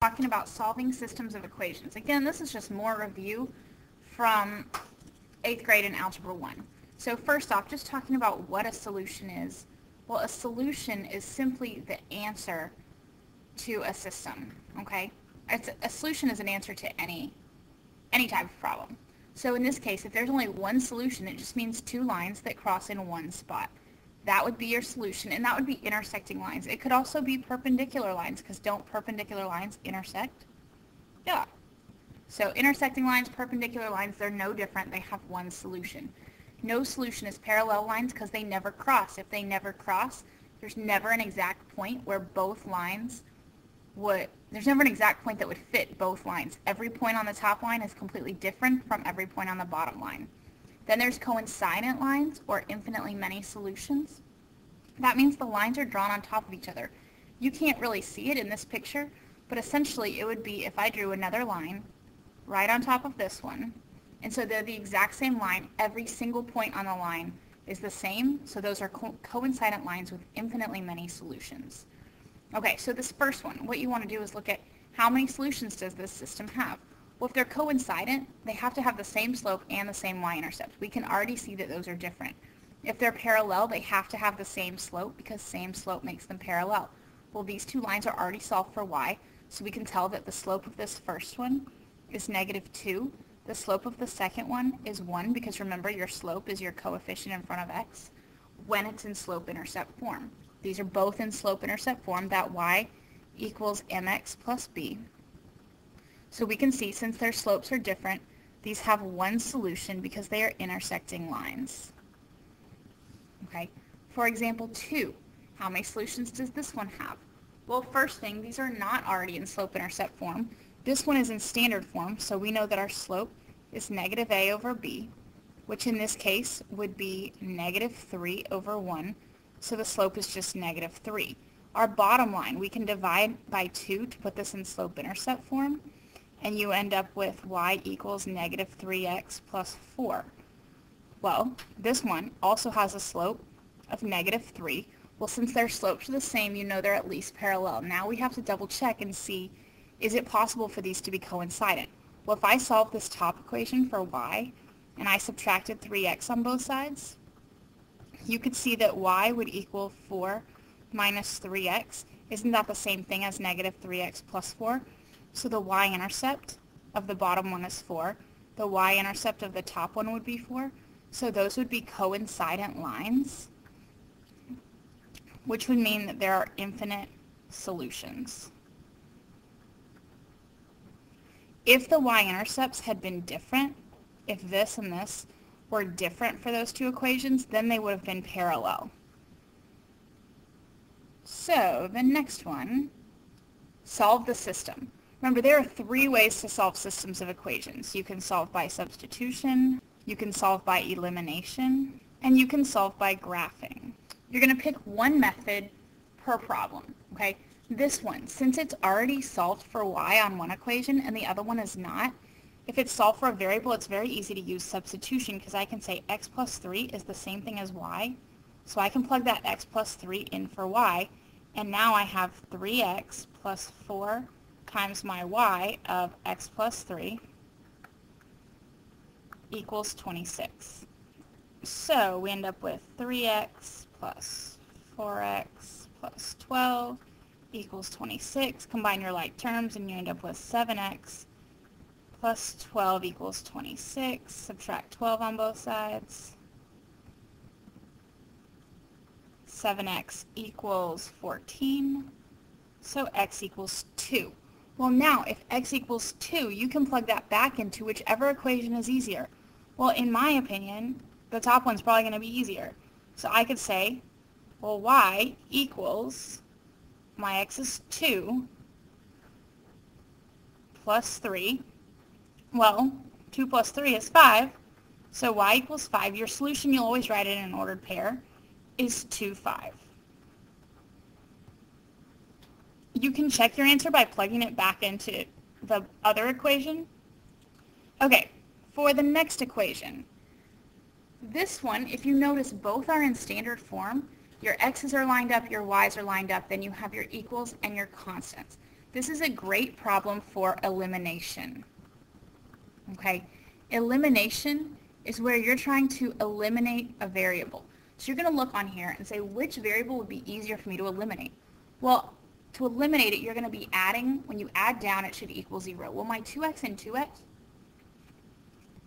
talking about solving systems of equations. Again, this is just more review from 8th grade in Algebra 1. So first off, just talking about what a solution is. Well, a solution is simply the answer to a system, okay? A solution is an answer to any type of problem. So in this case, if there's only one solution, it just means two lines that cross in one spot. That would be your solution, and that would be intersecting lines. It could also be perpendicular lines, because don't perpendicular lines intersect? Yeah. So intersecting lines, perpendicular lines, they're no different. They have one solution. No solution is parallel lines because they never cross. If they never cross, there's never an exact point where both lines there's never an exact point that would fit both lines. Every point on the top line is completely different from every point on the bottom line. Then there's coincident lines, or infinitely many solutions. That means the lines are drawn on top of each other. You can't really see it in this picture, but essentially it would be if I drew another line right on top of this one, and so they're the exact same line. Every single point on the line is the same, so those are coincident lines with infinitely many solutions. Okay, so this first one, what you want to do is look at how many solutions does this system have. Well, if they're coincident, they have to have the same slope and the same y-intercept. We can already see that those are different. If they're parallel, they have to have the same slope because same slope makes them parallel. Well, these two lines are already solved for y, so we can tell that the slope of this first one is -2. The slope of the second one is 1 because remember your slope is your coefficient in front of x when it's in slope-intercept form. These are both in slope-intercept form, that y equals mx plus b. So we can see since their slopes are different, these have one solution because they are intersecting lines. Okay, for example 2, how many solutions does this one have? Well, first thing, these are not already in slope-intercept form. This one is in standard form, so we know that our slope is -a over b, which in this case would be -3 over 1, so the slope is just -3. Our bottom line, we can divide by 2 to put this in slope-intercept form, and you end up with y equals -3x plus 4. Well, this one also has a slope of -3. Well, since their slopes are the same, you know they're at least parallel. Now we have to double check and see, is it possible for these to be coincident? Well, if I solve this top equation for y, and I subtracted 3x on both sides, you could see that y would equal 4 minus 3x. Isn't that the same thing as -3x plus 4? So the y-intercept of the bottom one is 4. The y-intercept of the top one would be 4. So those would be coincident lines, which would mean that there are infinite solutions. If the y-intercepts had been different, if this and this were different for those two equations, then they would have been parallel. So the next one, solve the system. Remember, there are 3 ways to solve systems of equations. You can solve by substitution, you can solve by elimination, and you can solve by graphing. You're going to pick one method per problem, okay? This one, since it's already solved for y on one equation and the other one is not, if it's solved for a variable, it's very easy to use substitution because I can say x plus 3 is the same thing as y. So I can plug that x plus 3 in for y, and now I have 3x plus 4 times my y of x plus 3 equals 26. So we end up with 3x plus 4x plus 12 equals 26. Combine your like terms and you end up with 7x plus 12 equals 26. Subtract 12 on both sides. 7x equals 14. So x equals 2. Well, now if x equals 2, you can plug that back into whichever equation is easier. Well, in my opinion, the top one's probably going to be easier. So I could say, well, y equals, my x is 2 plus 3. Well, 2 plus 3 is 5, so y equals 5. Your solution, you'll always write it in an ordered pair, is 2, 5. You can check your answer by plugging it back into the other equation. Okay, for the next equation, this one, if you notice, both are in standard form. Your x's are lined up, your y's are lined up, then you have your equals and your constants. This is a great problem for elimination. Okay, elimination is where you're trying to eliminate a variable. So you're going to look on here and say, which variable would be easier for me to eliminate? Well, to eliminate it, you're going to be adding. When you add down, it should equal 0. Well, my 2x and 2x,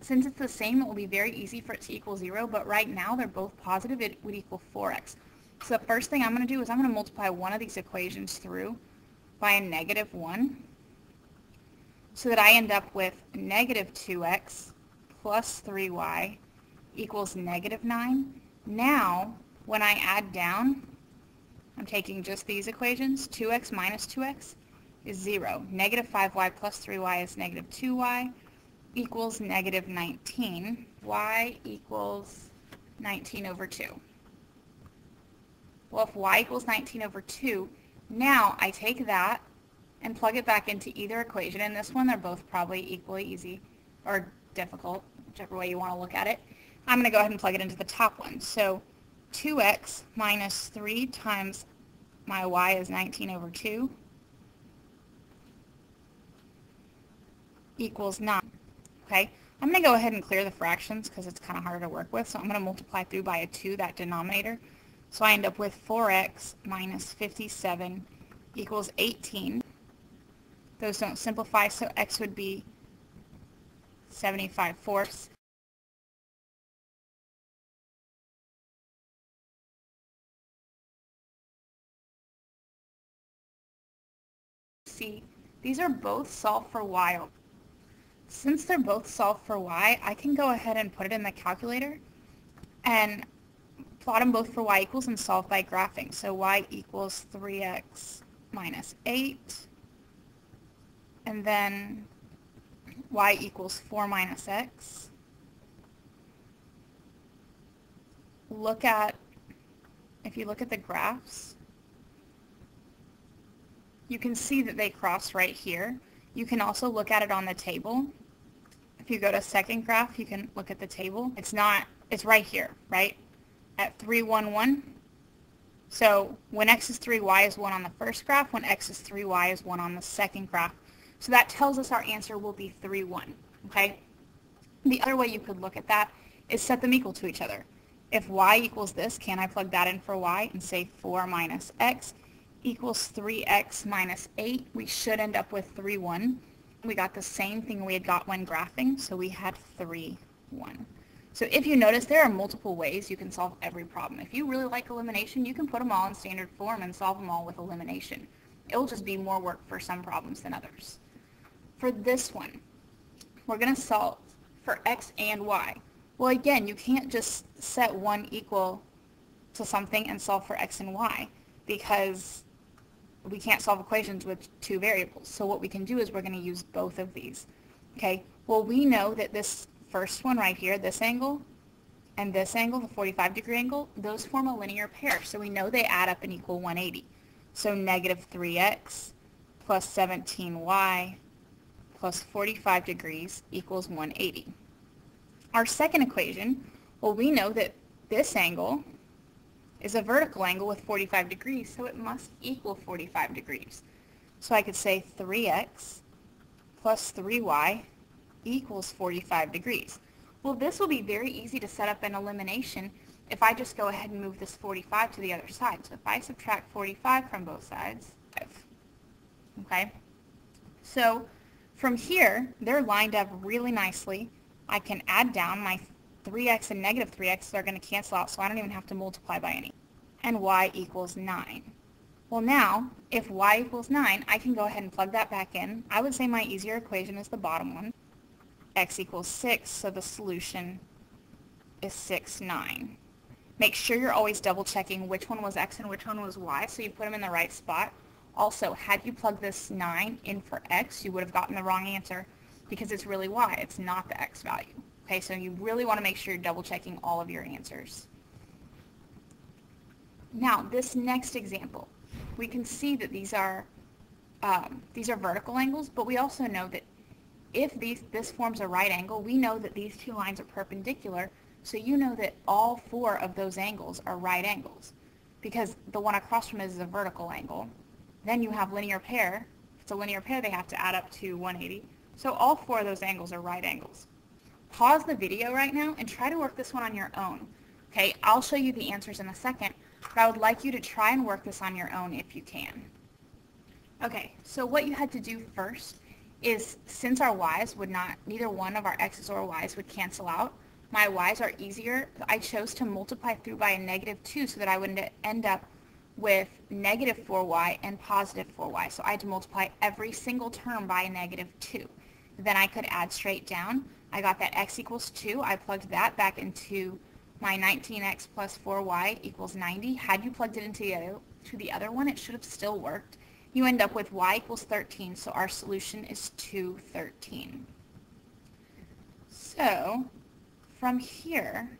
since it's the same, it will be very easy for it to equal 0, but right now they're both positive. It would equal 4x. So the first thing I'm going to do is I'm going to multiply one of these equations through by a negative 1 so that I end up with negative 2x plus 3y equals negative 9. Now, when I add down, I'm taking just these equations. 2x minus 2x is 0. Negative 5y plus 3y is negative 2y equals negative 19. Y equals 19 over 2. Well, if y equals 19 over 2, now I take that and plug it back into either equation. In this one, they're both probably equally easy or difficult, whichever way you want to look at it. I'm going to go ahead and plug it into the top one. So 2x minus 3 times my y is 19 over 2 equals 9. Okay, I'm going to go ahead and clear the fractions because it's kind of harder to work with. So I'm going to multiply through by a 2, that denominator. So I end up with 4x minus 57 equals 18. Those don't simplify, so x would be 75/4. See, these are both solved for y. Since they're both solved for y, I can go ahead and put it in the calculator and plot them both for y equals and solve by graphing. So y equals 3x minus 8, and then y equals 4 minus x. If you look at the graphs, you can see that they cross right here. You can also look at it on the table. If you go to second graph, you can look at the table. It's right here, right? At 3, 1, 1. So when x is 3, y is 1 on the first graph. When x is 3, y is 1 on the second graph. So that tells us our answer will be 3, 1. Okay? The other way you could look at that is set them equal to each other. If y equals this, can I plug that in for y and say 4 minus x equals 3x minus 8? We should end up with 3, 1. We got the same thing we had got when graphing, so we had 3, 1. So if you notice, there are multiple ways you can solve every problem. If you really like elimination, you can put them all in standard form and solve them all with elimination. It will just be more work for some problems than others. For this one, we're going to solve for x and y. Well, again, you can't just set one equal to something and solve for x and y because we can't solve equations with two variables. So what we can do is we're going to use both of these. Okay, well, we know that this first one right here, this angle, and this angle, the 45-degree angle, those form a linear pair. So we know they add up and equal 180. So negative 3x plus 17y plus 45 degrees equals 180. Our second equation, well, we know that this angle is a vertical angle with 45 degrees, so it must equal 45 degrees. So I could say 3x plus 3y equals 45 degrees. Well, this will be very easy to set up an elimination if I just go ahead and move this 45 to the other side. So if I subtract 45 from both sides, 5. Okay? So from here, they're lined up really nicely. I can add down. My 3x and negative 3x are going to cancel out, so I don't even have to multiply by any. And y equals 9. Well, now, if y equals 9, I can go ahead and plug that back in. I would say my easier equation is the bottom one. X equals 6, so the solution is 6, 9. Make sure you're always double checking which one was x and which one was y, so you put them in the right spot. Also, had you plugged this 9 in for x, you would have gotten the wrong answer because it's really y. It's not the x value. Okay, so you really want to make sure you're double checking all of your answers. Now, this next example, we can see that these are vertical angles, but we also know that if this forms a right angle, we know that these two lines are perpendicular, so you know that all 4 of those angles are right angles because the one across from it is a vertical angle. Then you have linear pair. it's a linear pair, they have to add up to 180. So all 4 of those angles are right angles. Pause the video right now and try to work this one on your own. Okay, I'll show you the answers in a second, but I would like you to try and work this on your own if you can. Okay, so what you had to do first is, since our y's would not, neither one of our x's or y's would cancel out, my y's are easier, I chose to multiply through by a -2 so that I would end up with -4y and +4y. So I had to multiply every single term by a -2. Then I could add straight down. I got that x equals 2. I plugged that back into my 19x plus 4y equals 90. Had you plugged it into the other one, it should have still worked. You end up with y equals 13, so our solution is 213. So from here,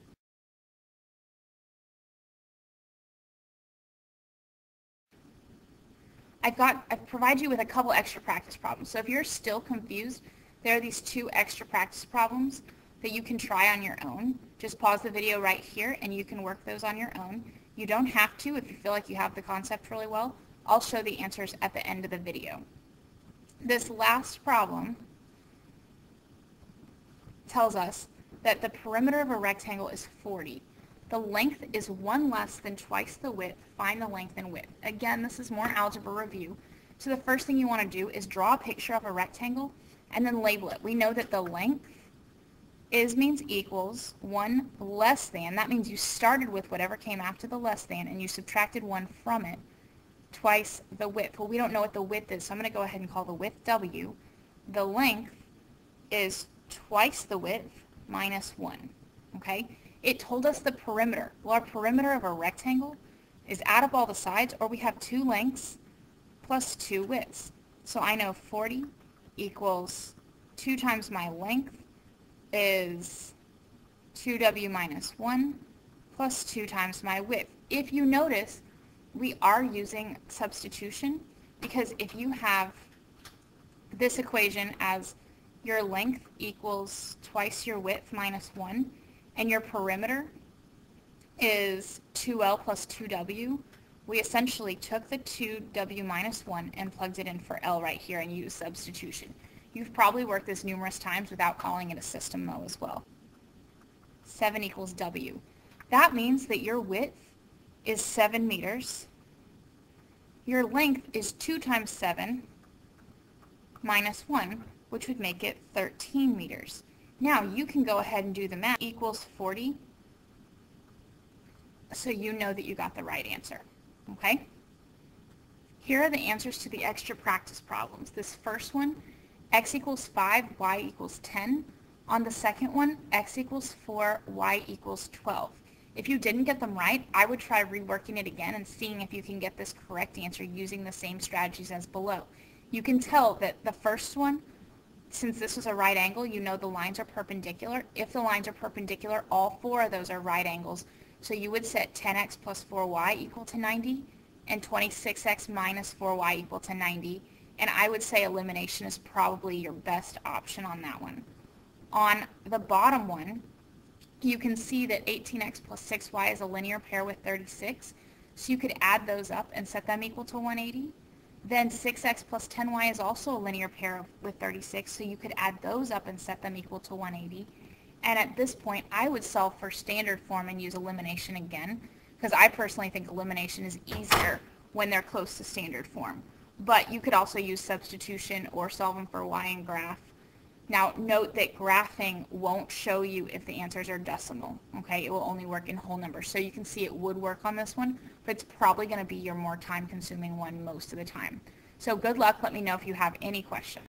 I provide you with a couple extra practice problems. So if you're still confused, there are these 2 extra practice problems that you can try on your own. Just pause the video right here and you can work those on your own. You don't have to if you feel like you have the concept really well. I'll show the answers at the end of the video. This last problem tells us that the perimeter of a rectangle is 40. The length is 1 less than twice the width. Find the length and width. Again, this is more algebra review. So the first thing you want to do is draw a picture of a rectangle and then label it. We know that the length means equals 1 less than. That means you started with whatever came after the less than and you subtracted 1 from it, twice the width. Well, we don't know what the width is, so I'm going to go ahead and call the width W. The length is twice the width minus 1. Okay? It told us the perimeter. Well, our perimeter of a rectangle is add up all the sides, or we have 2 lengths plus 2 widths. So I know 40 equals 2 times my length is 2W minus 1 plus 2 times my width. If you notice, we are using substitution, because if you have this equation as your length equals twice your width minus 1, and your perimeter is 2L plus 2W, we essentially took the 2W minus 1 and plugged it in for L right here and used substitution. You've probably worked this numerous times without calling it a system though as well. 7 equals W. That means that your width is 7 meters. Your length is 2 times 7 minus 1, which would make it 13 meters. Now you can go ahead and do the math. Equals 40. So you know that you got the right answer. Okay? Here are the answers to the extra practice problems. This first one, x equals 5, y equals 10. On the second one, x equals 4, y equals 12. If you didn't get them right, I would try reworking it again and seeing if you can get this correct answer using the same strategies as below. You can tell that the first one, since this was a right angle, you know the lines are perpendicular. If the lines are perpendicular, all 4 of those are right angles. So you would set 10x plus 4y equal to 90 and 26x minus 4y equal to 90. And I would say elimination is probably your best option on that one. On the bottom one, you can see that 18x plus 6y is a linear pair with 36. So you could add those up and set them equal to 180. Then 6x plus 10y is also a linear pair with 36, so you could add those up and set them equal to 180. And at this point, I would solve for standard form and use elimination again, because I personally think elimination is easier when they're close to standard form. But you could also use substitution or solve them for y and graph. Now, note that graphing won't show you if the answers are decimal, okay? It will only work in whole numbers. So you can see it would work on this one, but it's probably going to be your more time-consuming one most of the time. So good luck. Let me know if you have any questions.